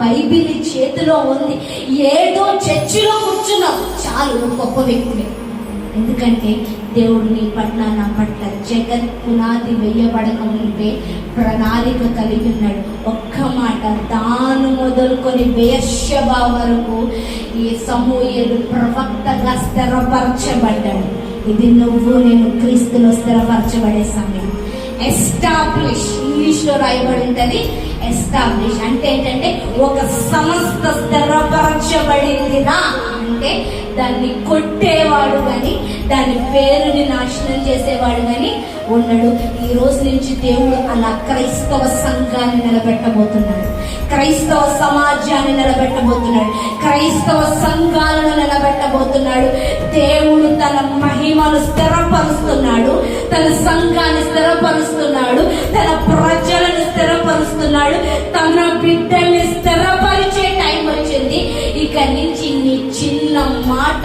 Bible చేతిలో ఉంది, ఏదో చర్చిలో కూర్చున్నావు చాలు, గొప్ప వ్యక్తిని. ఎందుకంటే దేవుడు నీ పట్ల నా పట్ల జగత్ పునాది వేయబడక ముందే ప్రణాళిక కలిగి ఉన్నాడు. ఒక్క మాట, దాను మొదలుకొని బెయేర్షెబా వరకు ఈ సమూయేలు ప్రవక్తగా స్థిరపరచబడ్డాడు. ఇది నువ్వు నేను క్రీస్తులో స్థిరపరచబడే సమయం. ఎస్టాబ్లిష్, ఇంగ్లీష్ లో రాయబడి ఉంటుంది ఎస్టాబ్లిష్ అంటే ఏంటంటే ఒక సంస్థ స్థిరపరచబడిందిరా అంటే దాన్ని కొట్టేవాడు కానీ దాని పేరుని నాశనం చేసేవాడు కానీ ఉన్నాడు. ఈ రోజు నుంచి దేవుడు అలా క్రైస్తవ సంఘాన్ని నిలబెట్టబోతున్నాడు, క్రైస్తవ సమాజాన్ని నిలబెట్టబోతున్నాడు, క్రైస్తవ సంఘాలను నిలబెట్టబోతున్నాడు. దేవుడు తన మహిమను స్థిరపరుస్తున్నాడు, తన సంఘాన్ని స్థిరపరుస్తున్నాడు, తన ప్రజలను స్థిరపరుస్తున్నాడు, తన బిడ్డల్ని స్థిరపరిచే టైం వచ్చింది. ఇక నుంచి నీ చిన్న మాట